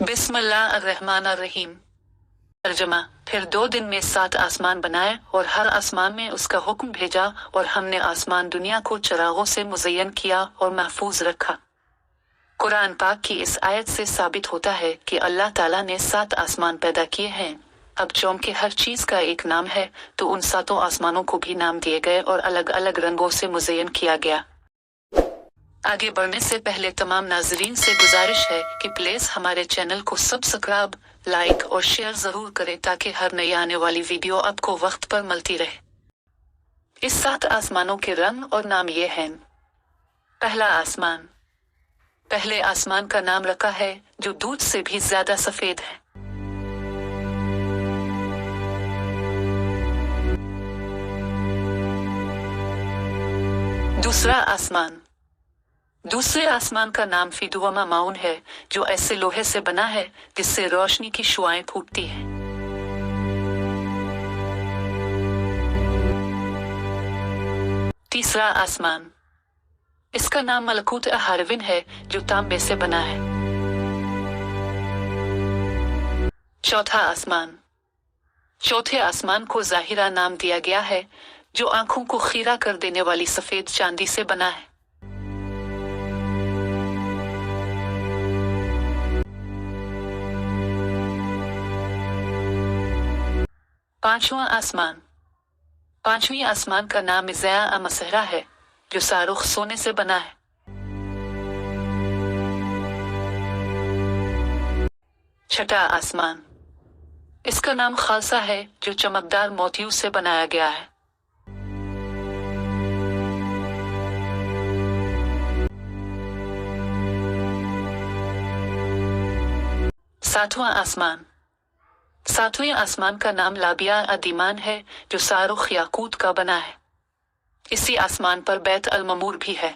बिस्मिल्लाहिर्रहमानिर्रहीम। तर्जमा। फिर 2 दिन में 7 आसमान बनाए और हर आसमान में उसका हुक्म भेजा और हमने आसमान दुनिया को चिरागों से मुज़य्यन किया और महफूज रखा। कुरान पाक की इस आयत से साबित होता है कि अल्लाह ताला ने 7 आसमान पैदा किए हैं। अब चौंके हर चीज़ का एक नाम है, तो उन 7 आसमानों को भी नाम दिए गए और अलग अलग रंगों से मुज़य्यन किया गया। आगे बढ़ने से पहले तमाम नाज़रीन से गुजारिश है कि प्लीज़ हमारे चैनल को सब्सक्राइब, लाइक और शेयर ज़रूर करें ताकि हर नई आने वाली वीडियो आपको वक्त पर मिलती रहे। इस 7 आसमानों के रंग और नाम ये हैं। पहला आसमान। पहले आसमान का नाम रखा है जो दूध से भी ज्यादा सफेद है। दूसरा आसमान। दूसरे आसमान का नाम फिदुवमा माउन है, जो ऐसे लोहे से बना है जिससे रोशनी की शुआएं फूटती हैं। तीसरा आसमान। इसका नाम मलकूत हारविन है, जो तांबे से बना है। चौथा आसमान। चौथे आसमान को ज़ाहिरा नाम दिया गया है, जो आंखों को खीरा कर देने वाली सफेद चांदी से बना है। पांचवा आसमान। पांचवी आसमान का नाम मिज़्ज़ा मसहरा है, जो सारुख सोने से बना है। छठा आसमान। इसका नाम खालसा है, जो चमकदार मोतियों से बनाया गया है। सातवां आसमान। सातवें आसमान का नाम लाबिया अदीमान है, जो सारुख याकूत का बना है। इसी आसमान पर बैत अल ममूर भी है।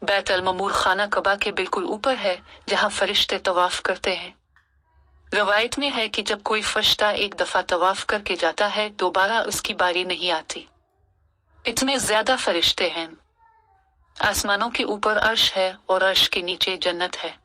बैत अल ममूर खाना कबा के बिल्कुल ऊपर है, जहां फरिश्ते तवाफ करते हैं। रवायत में है कि जब कोई फरिश्ता एक दफा तवाफ करके जाता है, दोबारा उसकी बारी नहीं आती। इतने ज्यादा फरिश्ते हैं। आसमानों के ऊपर अर्श है और अर्श के नीचे जन्नत है।